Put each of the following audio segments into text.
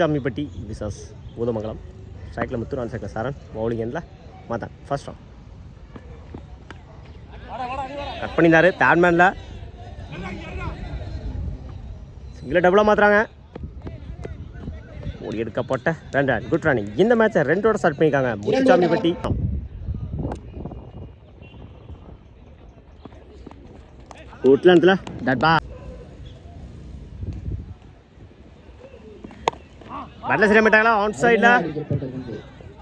சாமிப்பட்டி visas ஊதமங்கலம் ஸ்ட்ரைக்கில் முத்து on cycle Charan bowling எண்டில் மாதான் first round cut பண்ணியிருந்தார் தேர்ட் மேனில் சிங்கில் டபுளாக மாற்றுறாங்க ஓடி எடுக்கப்பட்ட 2 ரன் குட் ரன்னிங். இந்த மேட்சை 2 ஸ்டார்ட் பண்ணியிருக்காங்க முத்துசாமிப்பட்டி. உட்லாந்தில் டட்பா பேட்டில் சரியாக மாட்டாங்களா ஆன் சைடில்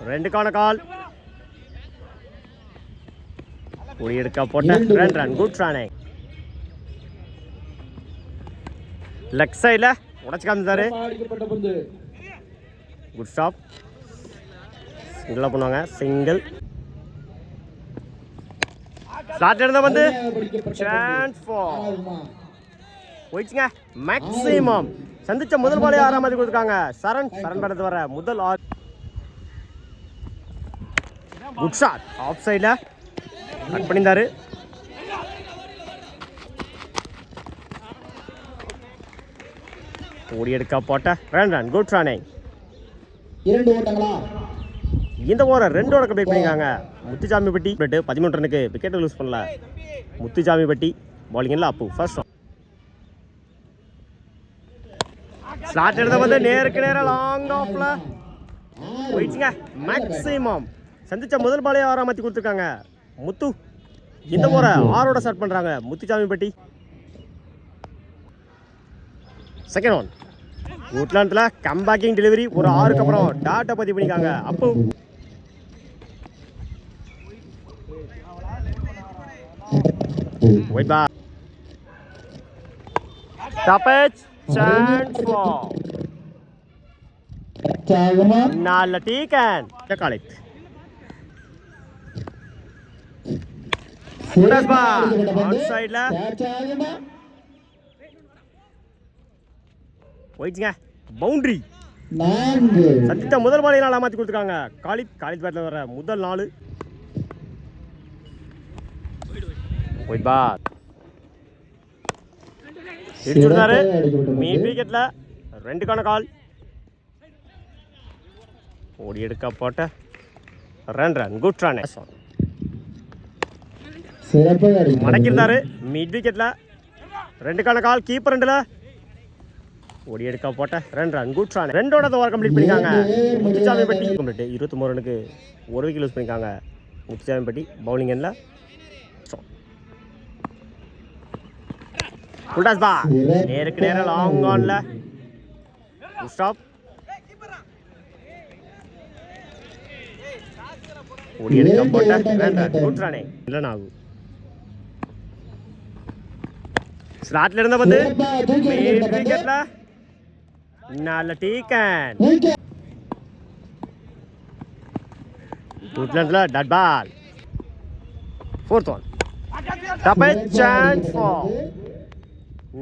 2க்கான கால் ஓடி எடுக்கப்பட்ட 2 ரன் குட் ரன்னிங். லெக் சைடில் உடச்சு காமிச்சாரு குட் ஸ்டாப். சிங்கிளாக பண்ணுவாங்க சிங்கிள் ஸ்டார்ட் இருந்தால் வந்து சான்ஸ் போயிடுச்சுங்க மேக்ஸிமம். சந்திச்ச முதல் பாலே 6ஆம் தேதி கொடுத்துருக்காங்க சரண் படத்து வர முதல் ஆல் குட் ஷாட் ஆஃப் சைடில் கட் பண்ணியிருந்தாரு. ஓடி எடுக்க போட்ட 2 ரன் குட் ரன்னிங். இந்த ஓவர் 2 கம்ப்ளீட் பண்ணியிருக்காங்க முத்துசாமிப்பட்டி. 13 ரனுக்கு விக்கெட் லூஸ் பண்ணல முத்துசாமிப்பட்டி. பவுலிங்கில் அப்பு ஃபர்ஸ்ட் ரவுண்ட் ஸ்லாட் எடுத்த வந்து நேருக்கு நேரம் லாங் ஆஃப்ல போயிடுச்சுங்க மேக்ஸிமம். சந்திச்ச முதல் பாலே 6ஆம் தேதி கொடுத்துருக்காங்க முத்து. இந்த ஓவரை 6 ஸ்டார்ட் பண்ணுறாங்க முத்துசாமிப்பட்டி. செகண்ட் ஒன் உட்லாண்டில் கம்பேக்கிங் டெலிவரி ஒரு 6க்கு அப்புறம் டாட்டா பதிவு பண்ணிக்காங்க அப்போ வெயிட் பா ஸ்டாப்பேஜ் சான்ஸ் ஃபார் நல்ல டீக்கன் காலித் ஆன் சைடில் போயிடுச்சுங்க பவுண்டரி. சந்தித்த முதல் பாலையினால் மாற்றி கொடுத்துருக்காங்க காலித் பேட்டில் வர முதல் 4 போயிட் பா இடிச்சுடுறாரு மீட் விக்கெட்டில் 2க்கான கால் ஓடி எடுக்க போட்ட 2 ரன் குட் ரன். மடக்கிருந்தாரு மீட் விக்கெட்டில் 2க்கான கால் கீப்பர் 2ல் ஓடி எடுக்க போட்ட 2 run good run. 2 over complete பண்ணியிருக்காங்க முத்துசாமிப்பட்டி. கம்ப்ளீட் 23 ரனுக்கு 1 விக்கெட் லூஸ் பண்ணியிருக்காங்க முத்துசாமிப்பட்டி. பவுலிங் எண்டில் ஃபுல்டாஸ் பா நேருக்கு நேரம் லாங் ஆன்ல ஸ்டாப் ஓடி எடுக்க போட்ட 2 ரன் குட் ரன். இல்லைனா ஆகும் ஸ்லாட்ல இருந்த வந்து விக்கெட்ல நல்ல டீக்கன் உட்லாண்ட்ல dot ball. Fourth one double chance for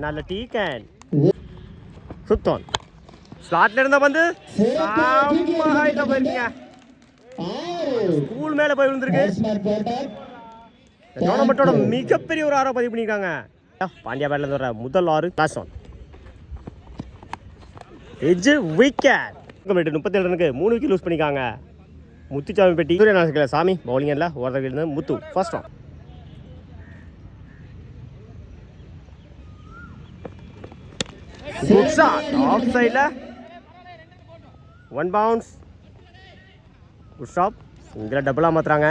நல்ல டீக்கன். ஃபிஃப்த் ஒன் ஸ்லாட்ல இருந்த வந்து செம்ம ஹைட்ல போயிருக்கீங்க ஸ்கூல் மேல போய் விழுந்திருக்கு. டோர்னமெண்டோட மிகப்பெரிய ஒரு 6 பதிவு பண்ணியிருக்காங்க பாண்டியா பேட்ல இருந்து வர முதல் 6 கிளாஸ் ஒன் எஜ் விக்கெட். 37 ரனுக்கு 3 விக்கெட் லூஸ் பண்ணிக்காங்க முத்துசாமிப்பட்டி. சூரியநாசக்கில் சாமி பவுலிங் எல்லாம் ஓவரில் இருந்து Muthu first round good shot off சைடில் 1 பவுன்ஸ் குட் ஸ்டாப். சிங்கிளாக டபுளாக மாற்றுறாங்க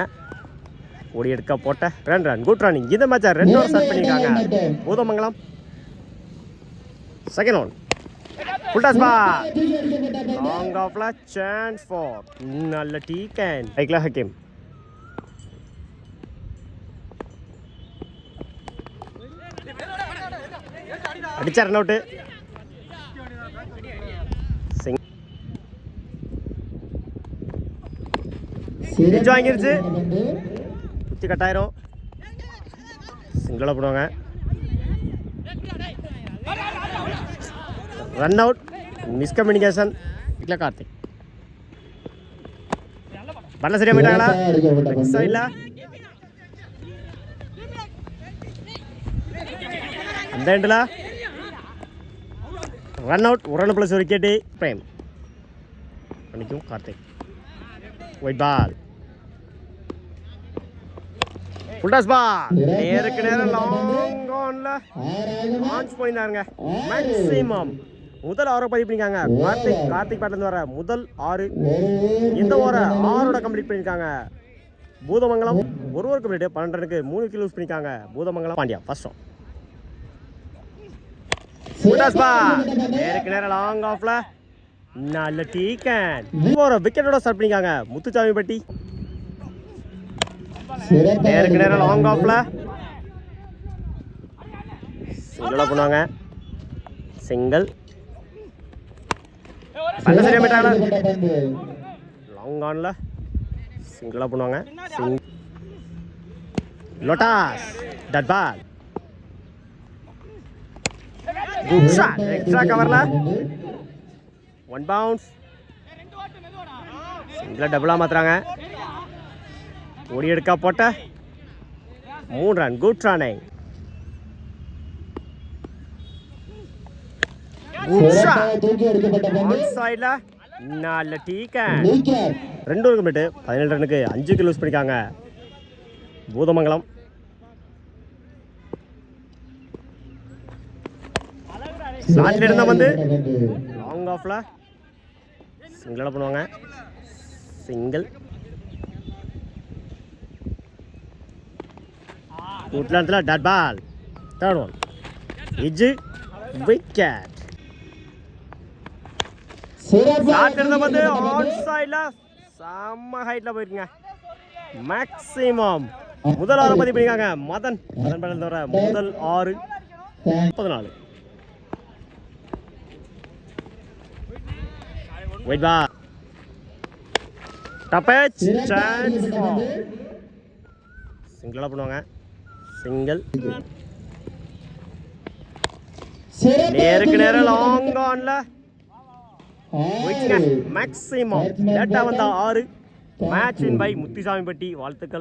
ஓடி எடுக்க போட்ட 2 ரன் குட் ரன்னிங். இந்த மேட்சை 2 ஓவர் ஸ்டார்ட் பண்ணியிருக்காங்க ஊதமங்கலம். செகண்ட் ஒன் ஃபுல்டாஸ் பா லாங் ஆஃப்ல சான்ஸ் ஃபார் நல்ல டீக்கன் ஐக்லா ஹக்கீம். அடிச்சா ரன் அவுட்டு. வாங்கிருச்சு குத்தி கட்டாயிரும் சிங்கிளாக போடுவாங்க ரன் அவுட் மிஸ்கம்யூனிகேஷன் இல்லை கார்த்திக் பல்ல சரியா போயிட்டாங்களா சைடில் அந்த எண்டில் run out 1 run plus 1 wicket Prem மன்னிக்கும் Karthik. Wide ball, full toss ball, நேருக்கு நேரம் லாங் ஆன்ல லான்ச் பண்ணியிருந்தாருங்க. மேக்ஸிமம் முதல் 6 பதிவு பண்ணியிருக்காங்க. கார்த்திக் பேட்லேருந்து வர முதல் 6 இந்த ஓவரை 6 கம்ப்ளீட் பண்ணியிருக்காங்க. பூதமங்கலம் ஒரு கம்ப்ளீட் 12 ரனுக்கு 3 விக்கெட் லூஸ் பண்ணியிருக்காங்க. Boothamangalam Pandya first round. Full toss ball, நேருக்கு நேரம் லாங் ஆஃப்ல நல்ல டீக்கன். ஒரு விக்கெட்டோட ஸ்டார்ட் பண்ணிருக்காங்க முத்துசாமிப்பட்டி. நேருக்கு நேரம் லாங் ஆஃப்ல சிங்கிளா பண்ணுவாங்க. சிங்கிள் பண்ண சரியா போயிட்டாங்க. லாங் ஆன்ல சிங்கிளா பண்ணுவாங்க. லோட்டாஸ் டட் பால், குட் ஷாட், எக்ஸ்ட்ரா கவர்ல 1 பவுன்ஸ். சிங்கிளா டபுளா மாத்துறாங்க. ஓடி எடுக்கா போட்ட 3 run. Good run. Good shot on சைடுல நல்ல டீக்கன். 2 கம்ப்ளீட் 17 ரனுக்கு 5 விக்கெட் லூஸ் பண்ணிருக்காங்க பூதமங்கலம். ஸ்லாட்ல இருந்தா வந்து லாங் ஆஃப்ல சிங்கிளா பண்ணுவாங்க. சிங்கிள் கூட்டத்துல டட் பால், தேர்ட் ஒன் எட்ஜ் விக்கெட். ஸ்லாட்ல இருந்தா வந்து ஆன் சைடுல செம்ம ஹைட்ல போயிருக்குங்க. மேக்ஸிமம் முதல் 6 பதிவு பண்ணிருக்காங்க. மதன் பேட்லேருந்து வர முதல் 6 14. Wait back. Touch chance. சிங்கிளா பண்ணுவாங்க. சிங்கிள் நேருக்கு நேரம் லாங் ஆன்ல மேக்ஸிமம் டேட்டா வந்தா 6. Match win by Muthusamipatti. வாழ்த்துக்கள்.